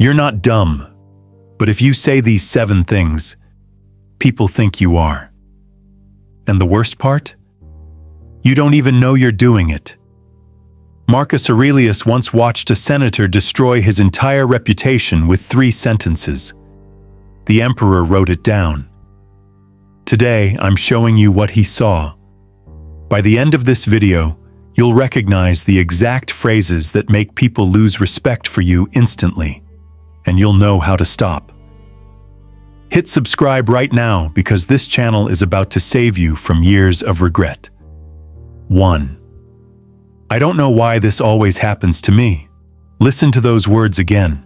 You're not dumb, but if you say these 7 things, people think you are. And the worst part? You don't even know you're doing it. Marcus Aurelius once watched a senator destroy his entire reputation with 3 sentences. The emperor wrote it down. Today, I'm showing you what he saw. By the end of this video, you'll recognize the exact phrases that make people lose respect for you instantly, and you'll know how to stop. Hit subscribe right now because this channel is about to save you from years of regret. 1. I don't know why this always happens to me. Listen to those words again.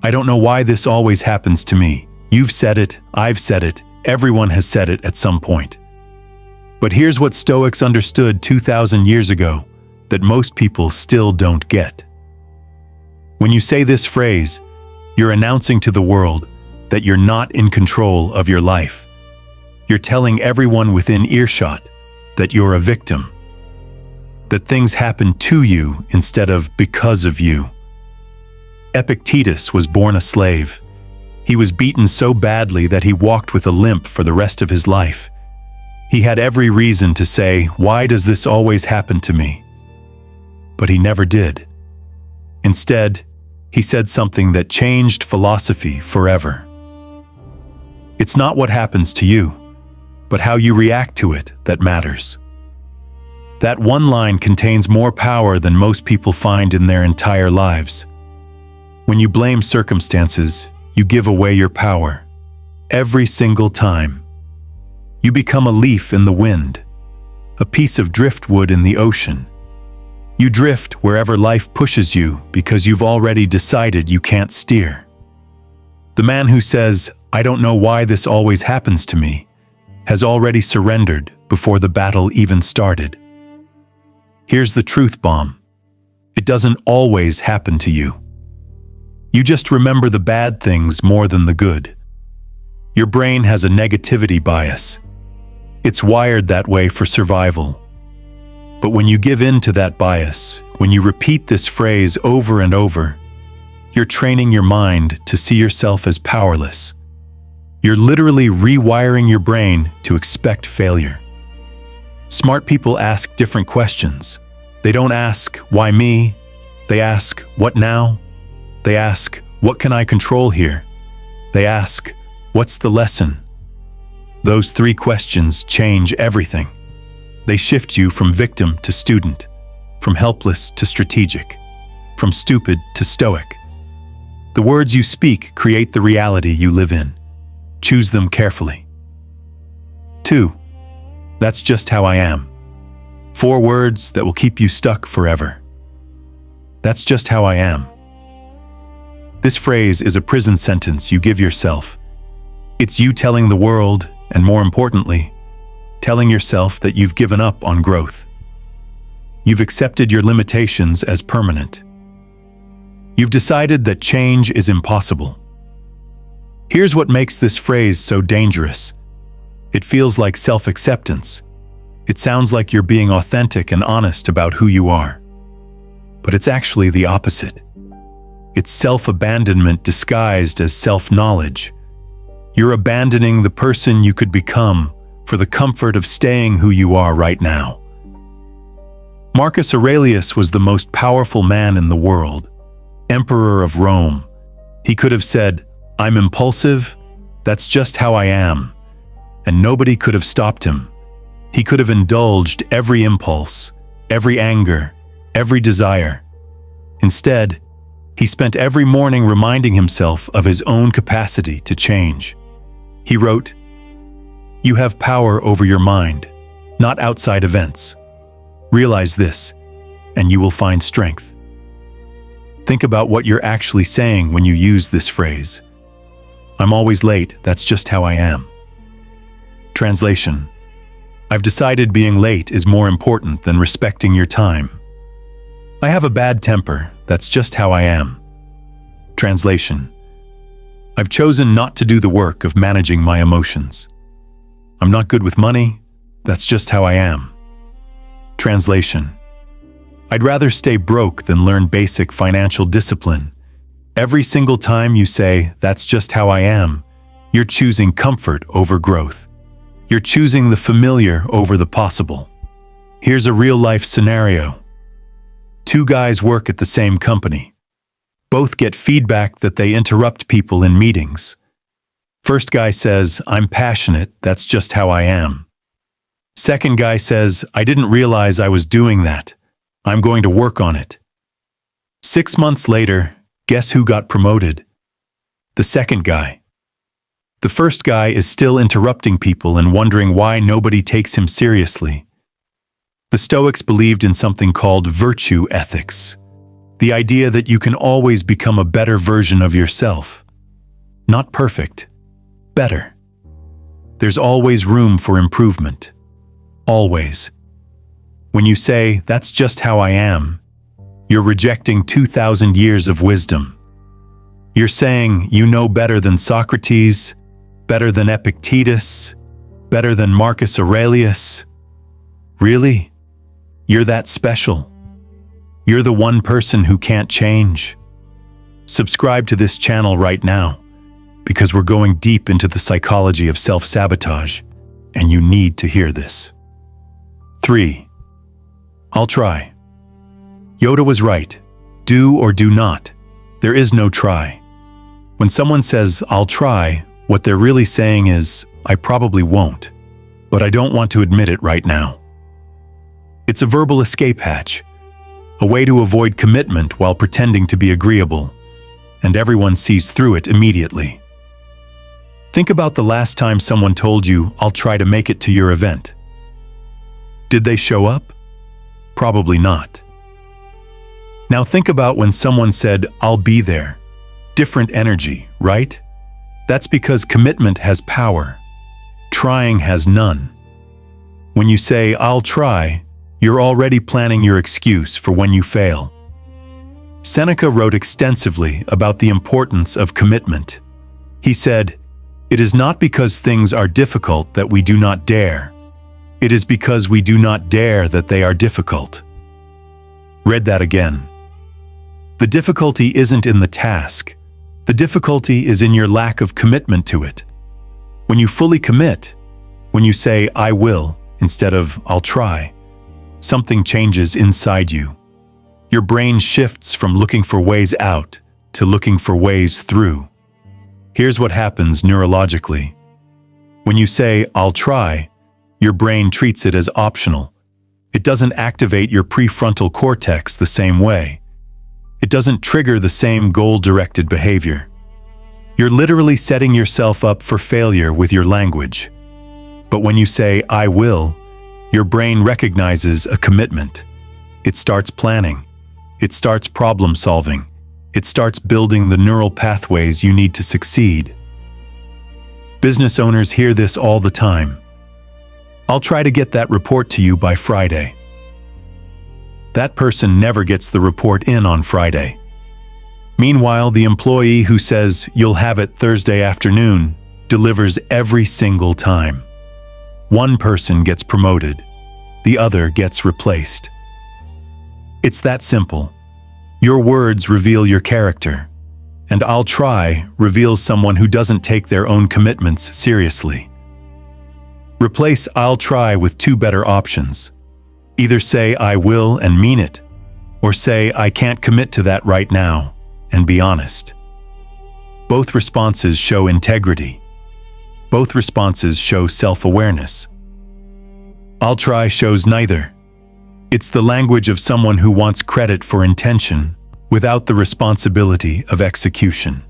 I don't know why this always happens to me. You've said it, I've said it, everyone has said it at some point. But here's what Stoics understood 2,000 years ago that most people still don't get. When you say this phrase, you're announcing to the world that you're not in control of your life. You're telling everyone within earshot that you're a victim, that things happen to you instead of because of you. Epictetus was born a slave. He was beaten so badly that he walked with a limp for the rest of his life. He had every reason to say, "Why does this always happen to me?" But he never did. Instead, he said something that changed philosophy forever. It's not what happens to you, but how you react to it that matters. That one line contains more power than most people find in their entire lives. When you blame circumstances, you give away your power. Every single time. You become a leaf in the wind, a piece of driftwood in the ocean. You drift wherever life pushes you because you've already decided you can't steer. The man who says, "I don't know why this always happens to me," has already surrendered before the battle even started. Here's the truth bomb. It doesn't always happen to you. You just remember the bad things more than the good. Your brain has a negativity bias. It's wired that way for survival. But when you give in to that bias, when you repeat this phrase over and over, you're training your mind to see yourself as powerless. You're literally rewiring your brain to expect failure. Smart people ask different questions. They don't ask, "Why me?" They ask, "What now?" They ask, "What can I control here?" They ask, "What's the lesson?" Those 3 questions change everything. They shift you from victim to student, from helpless to strategic, from stupid to stoic. The words you speak create the reality you live in. Choose them carefully. 2. That's just how I am. 4 words that will keep you stuck forever. That's just how I am. This phrase is a prison sentence you give yourself. It's you telling the world, and more importantly, telling yourself that you've given up on growth. You've accepted your limitations as permanent. You've decided that change is impossible. Here's what makes this phrase so dangerous. It feels like self-acceptance. It sounds like you're being authentic and honest about who you are. But it's actually the opposite. It's self-abandonment disguised as self-knowledge. You're abandoning the person you could become for the comfort of staying who you are right now. Marcus Aurelius was the most powerful man in the world, emperor of Rome. He could have said, "I'm impulsive, that's just how I am," and nobody could have stopped him. He could have indulged every impulse, every anger, every desire. Instead, he spent every morning reminding himself of his own capacity to change. He wrote, "You have power over your mind, not outside events. Realize this, and you will find strength." Think about what you're actually saying when you use this phrase. "I'm always late, that's just how I am." Translation: I've decided being late is more important than respecting your time. I have a bad temper, that's just how I am. Translation: I've chosen not to do the work of managing my emotions. I'm not good with money, that's just how I am. Translation: I'd rather stay broke than learn basic financial discipline. Every single time you say, "That's just how I am," you're choosing comfort over growth. You're choosing the familiar over the possible. Here's a real-life scenario. Two guys work at the same company. Both get feedback that they interrupt people in meetings. First guy says, "I'm passionate, that's just how I am." Second guy says, "I didn't realize I was doing that. I'm going to work on it." 6 months later, guess who got promoted? The second guy. The first guy is still interrupting people and wondering why nobody takes him seriously. The Stoics believed in something called virtue ethics, the idea that you can always become a better version of yourself. Not perfect, better. There's always room for improvement. Always. When you say, "That's just how I am," you're rejecting 2,000 years of wisdom. You're saying you know better than Socrates, better than Epictetus, better than Marcus Aurelius. Really? You're that special? You're the one person who can't change? Subscribe to this channel right now, because we're going deep into the psychology of self-sabotage, and you need to hear this. 3. I'll try. Yoda was right. Do or do not. There is no try. When someone says, "I'll try," what they're really saying is, "I probably won't, but I don't want to admit it right now." It's a verbal escape hatch, a way to avoid commitment while pretending to be agreeable, and everyone sees through it immediately. Think about the last time someone told you, "I'll try to make it to your event." Did they show up? Probably not. Now think about when someone said, "I'll be there." Different energy, right? That's because commitment has power. Trying has none. When you say, "I'll try," you're already planning your excuse for when you fail. Seneca wrote extensively about the importance of commitment. He said, "It is not because things are difficult that we do not dare. It is because we do not dare that they are difficult." Read that again. The difficulty isn't in the task. The difficulty is in your lack of commitment to it. When you fully commit, when you say, "I will," instead of "I'll try," something changes inside you. Your brain shifts from looking for ways out to looking for ways through. Here's what happens neurologically. When you say, "I'll try," your brain treats it as optional. It doesn't activate your prefrontal cortex the same way. It doesn't trigger the same goal-directed behavior. You're literally setting yourself up for failure with your language. But when you say, "I will," your brain recognizes a commitment. It starts planning. It starts problem-solving. It starts building the neural pathways you need to succeed. Business owners hear this all the time. "I'll try to get that report to you by Friday." That person never gets the report in on Friday. Meanwhile, the employee who says, "You'll have it Thursday afternoon," delivers every single time. One person gets promoted. The other gets replaced. It's that simple. Your words reveal your character, and "I'll try" reveals someone who doesn't take their own commitments seriously. Replace "I'll try" with two better options. Either say "I will" and mean it, or say "I can't commit to that right now" and be honest. Both responses show integrity. Both responses show self-awareness. "I'll try" shows neither. It's the language of someone who wants credit for intention without the responsibility of execution.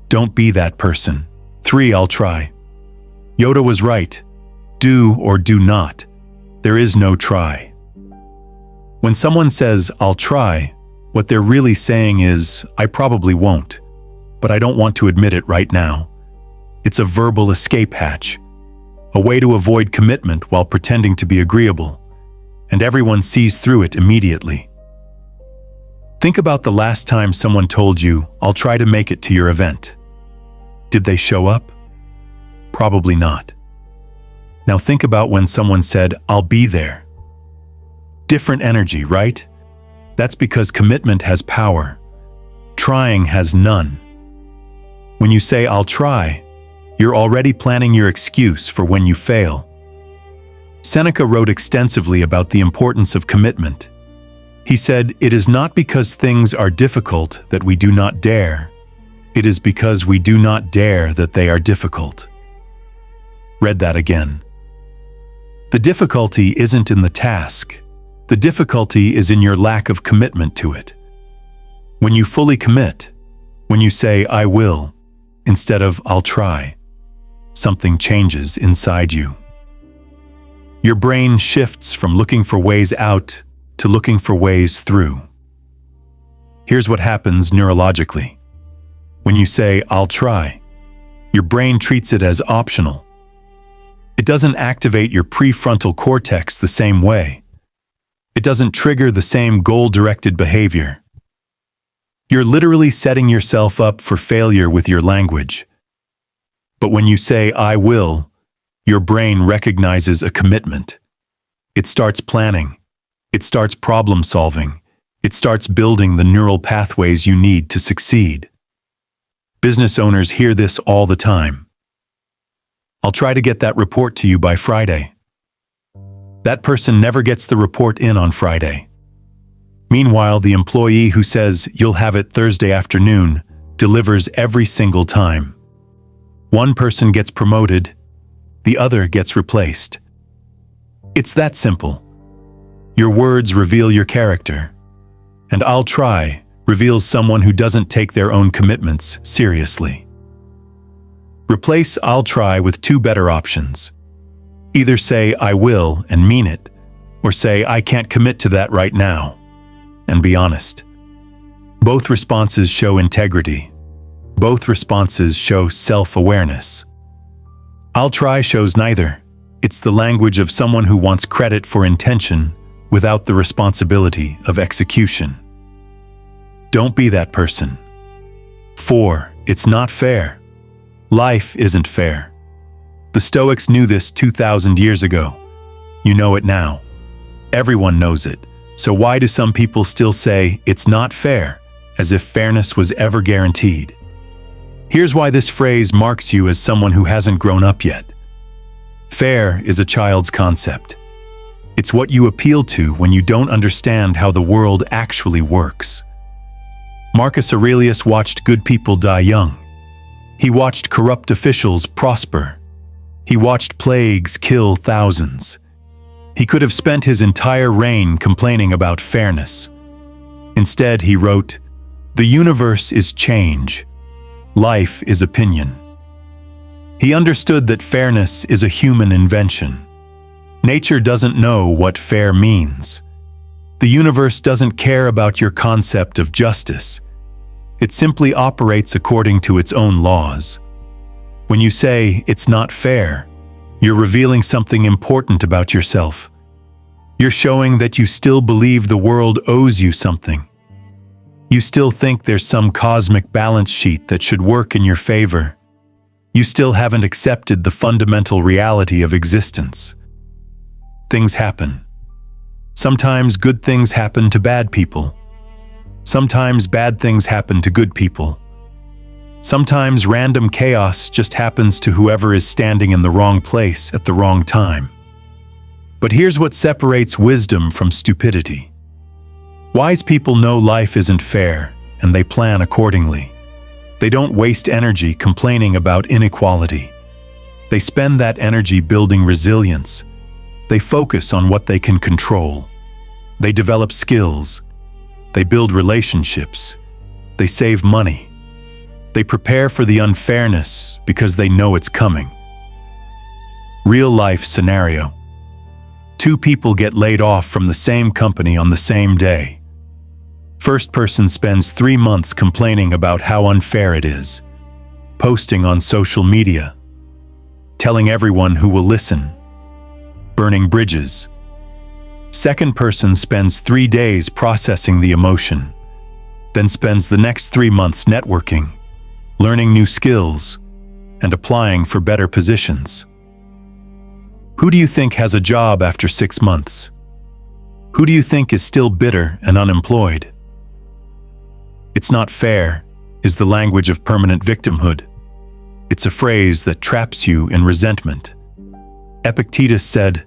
Don't be that person. 3. I'll try. Yoda was right. Do or do not. There is no try. When someone says, "I'll try," what they're really saying is, "I probably won't, but I don't want to admit it right now." It's a verbal escape hatch, a way to avoid commitment while pretending to be agreeable, and everyone sees through it immediately. Think about the last time someone told you, "I'll try to make it to your event." Did they show up? Probably not. Now think about when someone said, "I'll be there." Different energy, right? That's because commitment has power. Trying has none. When you say, "I'll try," you're already planning your excuse for when you fail. Seneca wrote extensively about the importance of commitment. He said, "It is not because things are difficult that we do not dare. It is because we do not dare that they are difficult." Read that again. The difficulty isn't in the task. The difficulty is in your lack of commitment to it. When you fully commit, when you say, "I will," instead of "I'll try," something changes inside you. Your brain shifts from looking for ways out to looking for ways through. Here's what happens neurologically. When you say, "I'll try," your brain treats it as optional. It doesn't activate your prefrontal cortex the same way. It doesn't trigger the same goal-directed behavior. You're literally setting yourself up for failure with your language. But when you say, "I will," your brain recognizes a commitment. It starts planning. It starts problem solving. It starts building the neural pathways you need to succeed. Business owners hear this all the time. "I'll try to get that report to you by Friday." That person never gets the report in on Friday. Meanwhile, the employee who says, "You'll have it Thursday afternoon," delivers every single time. One person gets promoted, the other gets replaced. It's that simple. Your words reveal your character, and "I'll try" reveals someone who doesn't take their own commitments seriously. Replace "I'll try" with two better options. Either say "I will" and mean it, or say "I can't commit to that right now," and be honest. Both responses show integrity. Both responses show self-awareness. "I'll try" shows neither. It's the language of someone who wants credit for intention without the responsibility of execution. Don't be that person. 4. It's not fair. Life isn't fair. The Stoics knew this 2,000 years ago. You know it now. Everyone knows it. So why do some people still say "it's not fair," as if fairness was ever guaranteed? Here's why this phrase marks you as someone who hasn't grown up yet. Fair is a child's concept. It's what you appeal to when you don't understand how the world actually works. Marcus Aurelius watched good people die young. He watched corrupt officials prosper. He watched plagues kill thousands. He could have spent his entire reign complaining about fairness. Instead, he wrote, "The universe is change. Life is opinion." He understood that fairness is a human invention. Nature doesn't know what fair means. The universe doesn't care about your concept of justice. It simply operates according to its own laws. When you say "it's not fair," you're revealing something important about yourself. You're showing that you still believe the world owes you something. You still think there's some cosmic balance sheet that should work in your favor. You still haven't accepted the fundamental reality of existence. Things happen. Sometimes good things happen to bad people. Sometimes bad things happen to good people. Sometimes random chaos just happens to whoever is standing in the wrong place at the wrong time. But here's what separates wisdom from stupidity. Wise people know life isn't fair, and they plan accordingly. They don't waste energy complaining about inequality. They spend that energy building resilience. They focus on what they can control. They develop skills. They build relationships. They save money. They prepare for the unfairness because they know it's coming. Real life scenario. 2 people get laid off from the same company on the same day. First person spends 3 months complaining about how unfair it is, posting on social media, telling everyone who will listen, burning bridges. Second person spends 3 days processing the emotion, then spends the next 3 months networking, learning new skills, and applying for better positions. Who do you think has a job after 6 months? Who do you think is still bitter and unemployed? "It's not fair" is the language of permanent victimhood. It's a phrase that traps you in resentment. Epictetus said,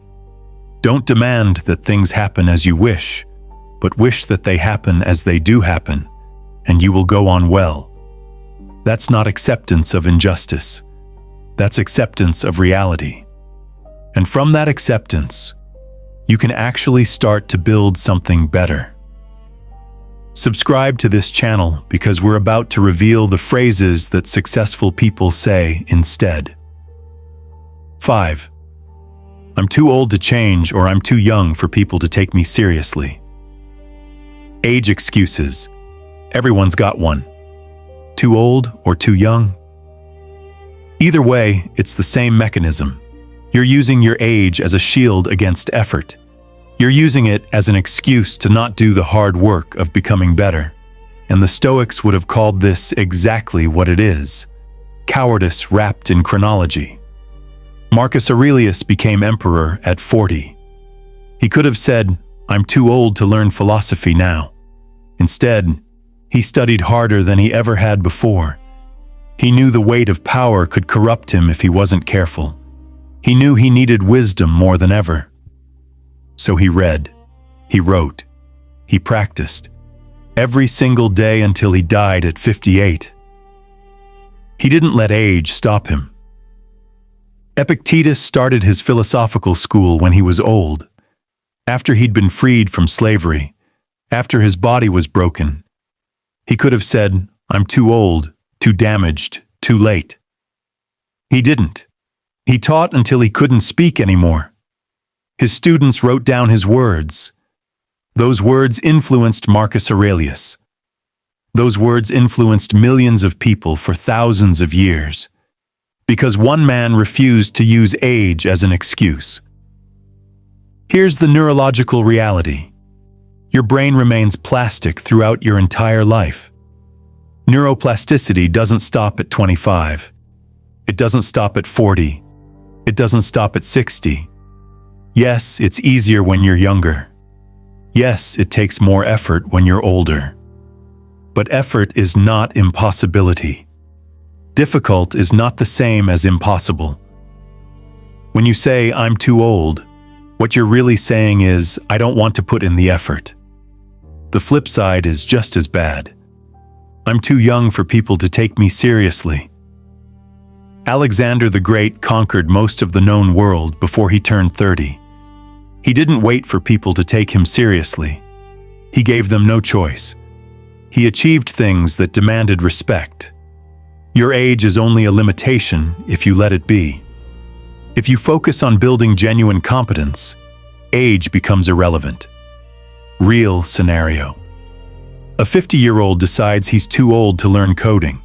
"Don't demand that things happen as you wish, but wish that they happen as they do happen, and you will go on well." That's not acceptance of injustice. That's acceptance of reality. And from that acceptance, you can actually start to build something better. Subscribe to this channel because we're about to reveal the phrases that successful people say instead. 5. I'm too old to change, or I'm too young for people to take me seriously. Age excuses. Everyone's got one. Too old or too young? Either way, it's the same mechanism. You're using your age as a shield against effort. You're using it as an excuse to not do the hard work of becoming better. And the Stoics would have called this exactly what it is: cowardice wrapped in chronology. Marcus Aurelius became emperor at 40. He could have said, "I'm too old to learn philosophy now." Instead, he studied harder than he ever had before. He knew the weight of power could corrupt him if he wasn't careful. He knew he needed wisdom more than ever. So he read, he wrote, he practiced, every single day until he died at 58. He didn't let age stop him. Epictetus started his philosophical school when he was old, after he'd been freed from slavery, after his body was broken. He could have said, "I'm too old, too damaged, too late." He didn't. He taught until he couldn't speak anymore. His students wrote down his words. Those words influenced Marcus Aurelius. Those words influenced millions of people for thousands of years, because one man refused to use age as an excuse. Here's the neurological reality. Your brain remains plastic throughout your entire life. Neuroplasticity doesn't stop at 25. It doesn't stop at 40. It doesn't stop at 60. Yes, it's easier when you're younger. Yes, it takes more effort when you're older. But effort is not impossibility. Difficult is not the same as impossible. When you say, "I'm too old," what you're really saying is, "I don't want to put in the effort." The flip side is just as bad. "I'm too young for people to take me seriously." Alexander the Great conquered most of the known world before he turned 30. He didn't wait for people to take him seriously. He gave them no choice. He achieved things that demanded respect. Your age is only a limitation if you let it be. If you focus on building genuine competence, age becomes irrelevant. Real scenario. A 50-year-old decides he's too old to learn coding.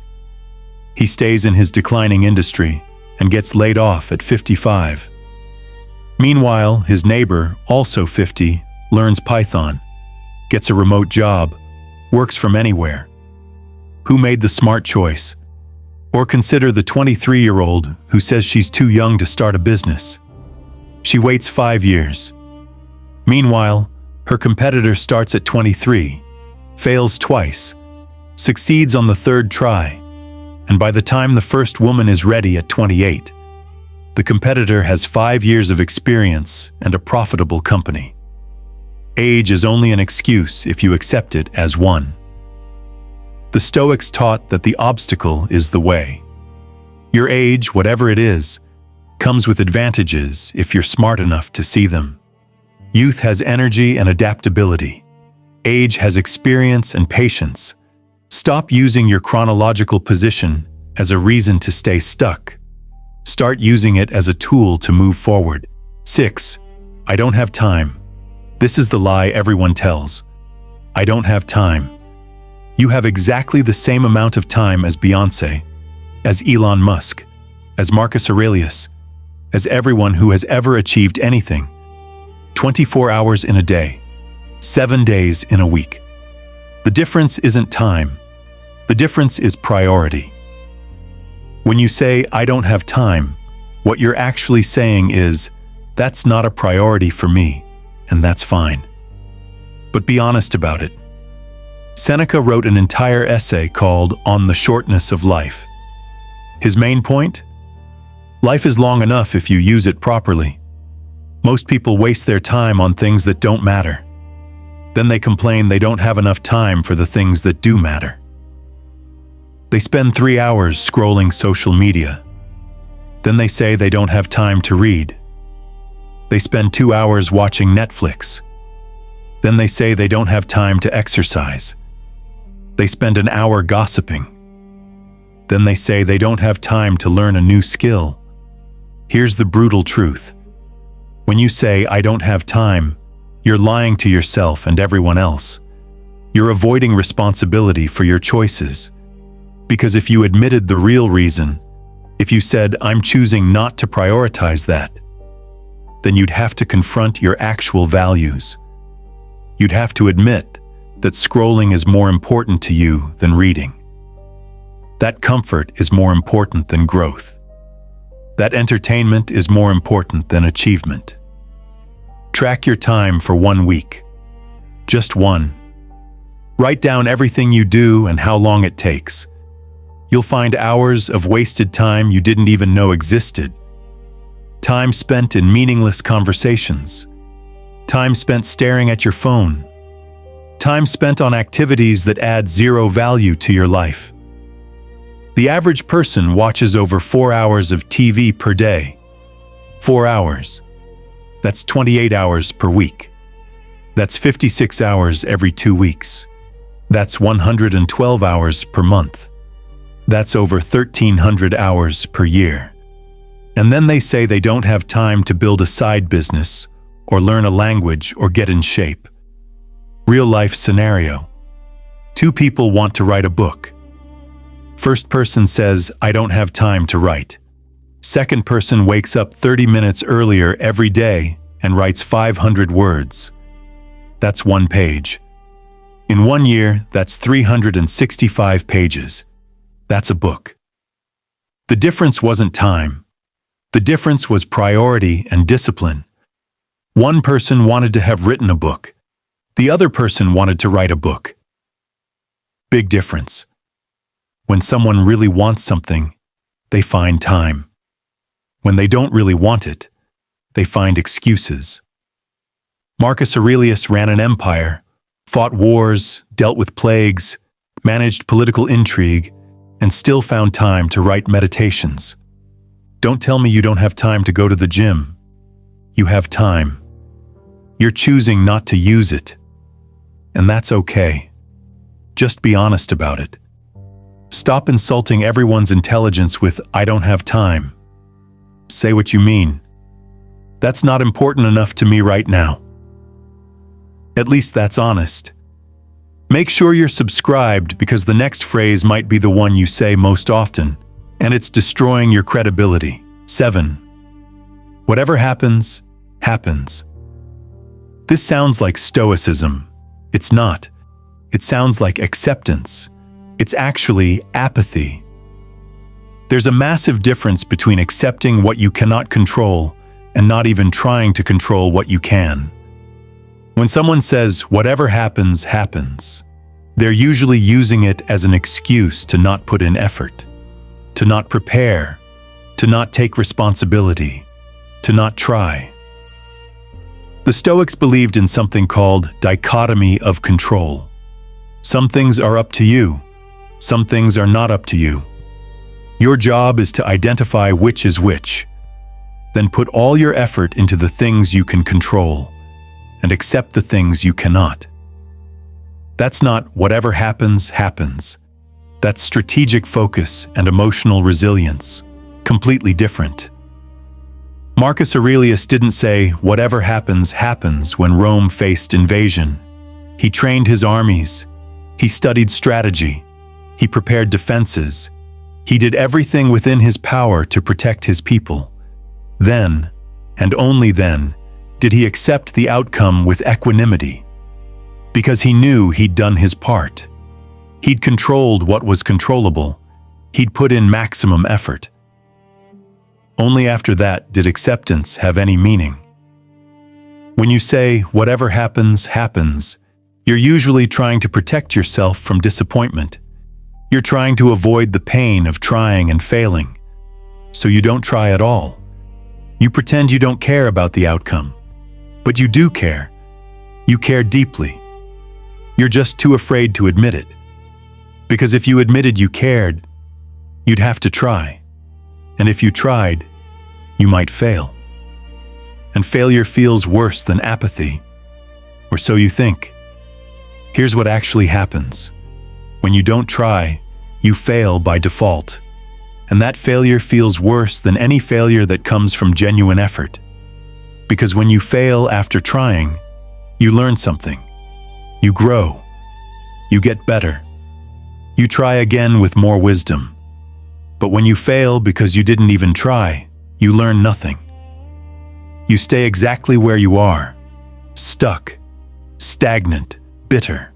He stays in his declining industry and gets laid off at 55. Meanwhile, his neighbor, also 50, learns Python, gets a remote job, works from anywhere. Who made the smart choice? Or consider the 23-year-old who says she's too young to start a business. She waits 5 years. Meanwhile, her competitor starts at 23, fails twice, succeeds on the third try, and by the time the first woman is ready at 28, the competitor has 5 years of experience and a profitable company. Age is only an excuse if you accept it as one. The Stoics taught that the obstacle is the way. Your age, whatever it is, comes with advantages if you're smart enough to see them. Youth has energy and adaptability. Age has experience and patience. Stop using your chronological position as a reason to stay stuck. Start using it as a tool to move forward. 6. I don't have time. This is the lie everyone tells. I don't have time. You have exactly the same amount of time as Beyoncé, as Elon Musk, as Marcus Aurelius, as everyone who has ever achieved anything. 24 hours in a day, 7 days in a week. The difference isn't time. The difference is priority. When you say, "I don't have time," what you're actually saying is, "That's not a priority for me, and that's fine." But be honest about it. Seneca wrote an entire essay called On the Shortness of Life. His main point? Life is long enough if you use it properly. Most people waste their time on things that don't matter. Then they complain they don't have enough time for the things that do matter. They spend 3 hours scrolling social media. Then they say they don't have time to read. They spend 2 hours watching Netflix. Then they say they don't have time to exercise. They spend an hour gossiping. Then they say they don't have time to learn a new skill. Here's the brutal truth. When you say, "I don't have time," you're lying to yourself and everyone else. You're avoiding responsibility for your choices. Because if you admitted the real reason, if you said, "I'm choosing not to prioritize that," then you'd have to confront your actual values. You'd have to admit that scrolling is more important to you than reading. That comfort is more important than growth. That entertainment is more important than achievement. Track your time for 1 week. Just one. Write down everything you do and how long it takes. You'll find hours of wasted time you didn't even know existed. Time spent in meaningless conversations. Time spent staring at your phone. Time spent on activities that add zero value to your life. The average person watches over 4 hours of TV per day. 4 hours. That's 28 hours per week. That's 56 hours every 2 weeks. That's 112 hours per month. That's over 1,300 hours per year. And then they say they don't have time to build a side business, or learn a language, or get in shape. Real-life scenario. 2 people want to write a book. First person says, "I don't have time to write." Second person wakes up 30 minutes earlier every day and writes 500 words. That's 1 page. In 1 year, that's 365 pages. That's a book. The difference wasn't time. The difference was priority and discipline. One person wanted to have written a book. The other person wanted to write a book. Big difference. When someone really wants something, they find time. When they don't really want it, they find excuses. Marcus Aurelius ran an empire, fought wars, dealt with plagues, managed political intrigue, and still found time to write meditations. Don't tell me you don't have time to go to the gym. You have time. You're choosing not to use it. And that's okay. Just be honest about it. Stop insulting everyone's intelligence with, "I don't have time." Say what you mean. That's not important enough to me right now. At least that's honest. Make sure you're subscribed because the next phrase might be the one you say most often, and it's destroying your credibility. 7. Whatever happens, happens. This sounds like Stoicism. It's not. It sounds like acceptance. It's actually apathy. There's a massive difference between accepting what you cannot control and not even trying to control what you can. When someone says, "Whatever happens, happens," they're usually using it as an excuse to not put in effort, to not prepare, to not take responsibility, to not try. The Stoics believed in something called dichotomy of control. Some things are up to you. Some things are not up to you. Your job is to identify which is which. Then put all your effort into the things you can control and accept the things you cannot. That's not whatever happens, happens. That's strategic focus and emotional resilience. Completely different. Marcus Aurelius didn't say, "Whatever happens, happens" when Rome faced invasion. He trained his armies. He studied strategy. He prepared defenses. He did everything within his power to protect his people. Then, and only then, did he accept the outcome with equanimity. Because he knew he'd done his part. He'd controlled what was controllable. He'd put in maximum effort. Only after that did acceptance have any meaning. When you say, "Whatever happens, happens," You're usually trying to protect yourself from disappointment. You're trying to avoid the pain of trying and failing, so you don't try at all. You pretend you don't care about the outcome, but you do care. You care deeply. You're just too afraid to admit it. Because if you admitted you cared, you'd have to try. And if you tried, you might fail. And failure feels worse than apathy, or so you think. Here's what actually happens. When you don't try, you fail by default. And that failure feels worse than any failure that comes from genuine effort. Because when you fail after trying, you learn something. You grow. You get better. You try again with more wisdom. But when you fail because you didn't even try, you learn nothing. You stay exactly where you are, stuck, stagnant, bitter,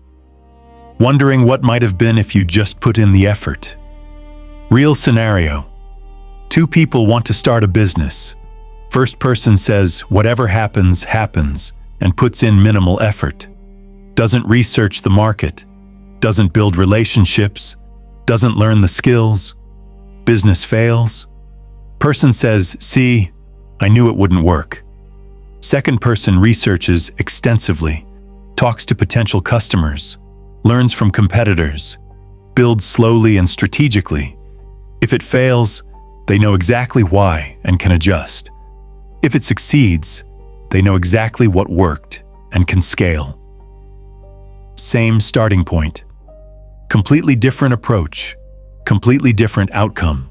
wondering what might have been if you just put in the effort. Real scenario. 2 people want to start a business. First person says, whatever happens, happens, and puts in minimal effort. Doesn't research the market, doesn't build relationships, doesn't learn the skills. Business fails. Person says, see, I knew it wouldn't work. Second person researches extensively, talks to potential customers, learns from competitors, builds slowly and strategically. If it fails, they know exactly why and can adjust. If it succeeds, they know exactly what worked and can scale. Same starting point. Completely different approach, completely different outcome.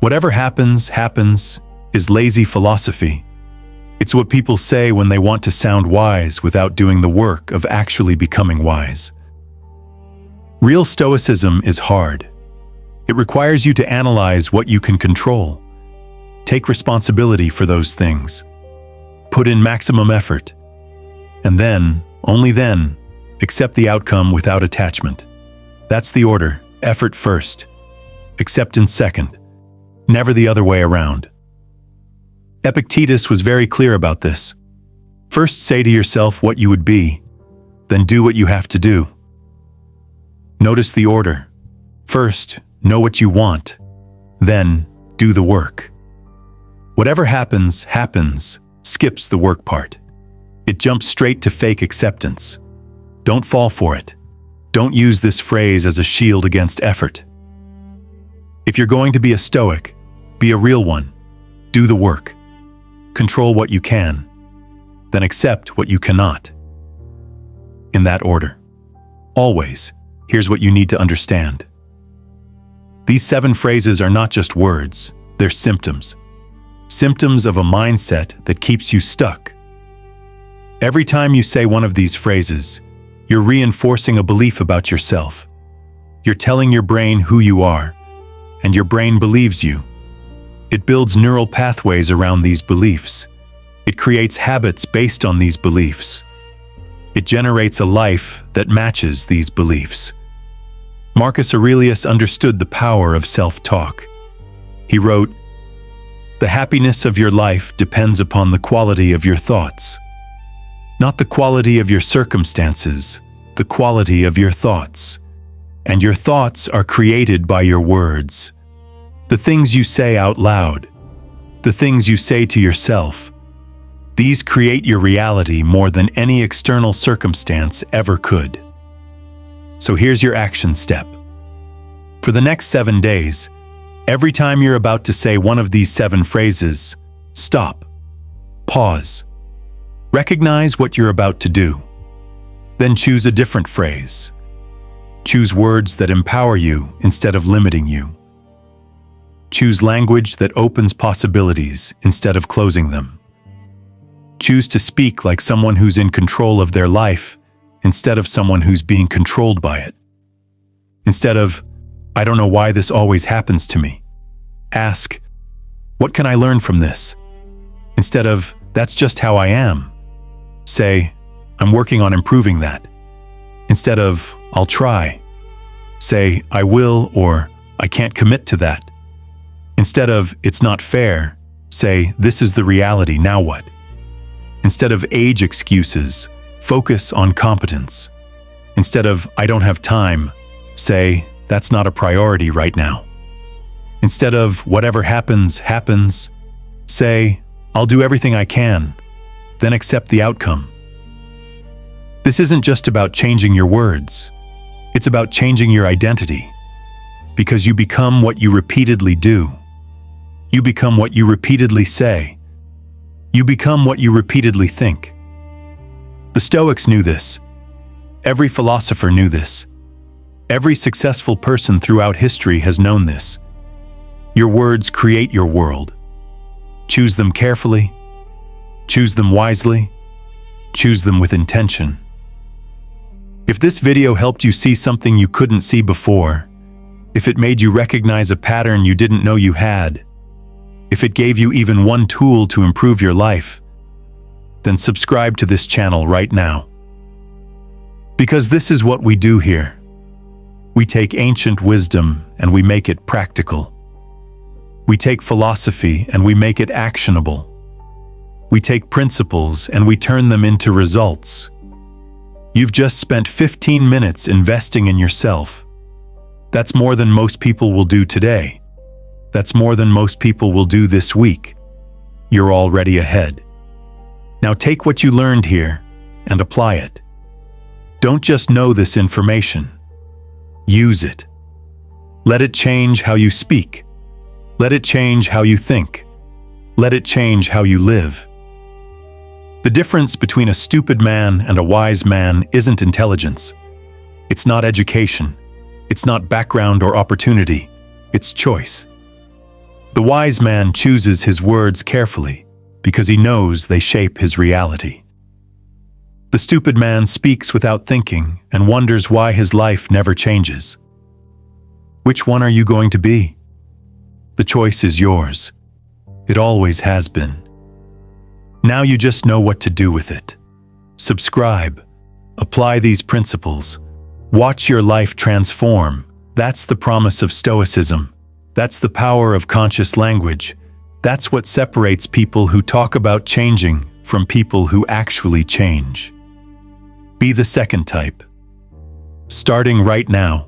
Whatever happens, happens is lazy philosophy. It's what people say when they want to sound wise without doing the work of actually becoming wise. Real Stoicism is hard. It requires you to analyze what you can control. Take responsibility for those things. Put in maximum effort. And then, only then, accept the outcome without attachment. That's the order. Effort first. Acceptance second. Never the other way around. Epictetus was very clear about this. First say to yourself what you would be, then do what you have to do. Notice the order. First, know what you want, then do the work. Whatever happens, happens, skips the work part. It jumps straight to fake acceptance. Don't fall for it. Don't use this phrase as a shield against effort. If you're going to be a Stoic, be a real one. Do the work. Control what you can, then accept what you cannot. In that order. Always, here's what you need to understand. These 7 phrases are not just words, they're symptoms. Symptoms of a mindset that keeps you stuck. Every time you say one of these phrases, you're reinforcing a belief about yourself. You're telling your brain who you are, and your brain believes you. It builds neural pathways around these beliefs. It creates habits based on these beliefs. It generates a life that matches these beliefs. Marcus Aurelius understood the power of self-talk. He wrote, "The happiness of your life depends upon the quality of your thoughts. Not the quality of your circumstances, the quality of your thoughts. And your thoughts are created by your words. The things you say out loud, the things you say to yourself, these create your reality more than any external circumstance ever could." So here's your action step. For the next 7 days, every time you're about to say one of these 7 phrases, stop, pause, recognize what you're about to do. Then choose a different phrase. Choose words that empower you instead of limiting you. Choose language that opens possibilities instead of closing them. Choose to speak like someone who's in control of their life instead of someone who's being controlled by it. Instead of, "I don't know why this always happens to me," ask, "What can I learn from this?" Instead of, "That's just how I am," say, "I'm working on improving that." Instead of, "I'll try," say, "I will," or "I can't commit to that." Instead of, "It's not fair," say, "This is the reality, now what?" Instead of age excuses, Focus on competence. Instead of, I don't have time, say, that's not a priority right now. Instead of, whatever happens, happens, say, I'll do everything I can, then accept the outcome. This isn't just about changing your words. It's about changing your identity. Because you become what you repeatedly do. You become what you repeatedly say. You become what you repeatedly think. The Stoics knew this. Every philosopher knew this. Every successful person throughout history has known this. Your words create your world. Choose them carefully. Choose them wisely. Choose them with intention. If this video helped you see something you couldn't see before, if it made you recognize a pattern you didn't know you had, if it gave you even one tool to improve your life, then subscribe to this channel right now. Because this is what we do here. We take ancient wisdom and we make it practical. We take philosophy and we make it actionable. We take principles and we turn them into results. You've just spent 15 minutes investing in yourself. That's more than most people will do today. That's more than most people will do this week. You're already ahead. Now take what you learned here and apply it. Don't just know this information. Use it. Let it change how you speak. Let it change how you think. Let it change how you live. The difference between a stupid man and a wise man isn't intelligence. It's not education. It's not background or opportunity. It's choice. The wise man chooses his words carefully because he knows they shape his reality. The stupid man speaks without thinking and wonders why his life never changes. Which one are you going to be? The choice is yours. It always has been. Now you just know what to do with it. Subscribe. Apply these principles. Watch your life transform. That's the promise of Stoicism. That's the power of conscious language. That's what separates people who talk about changing from people who actually change. Be the second type. Starting right now.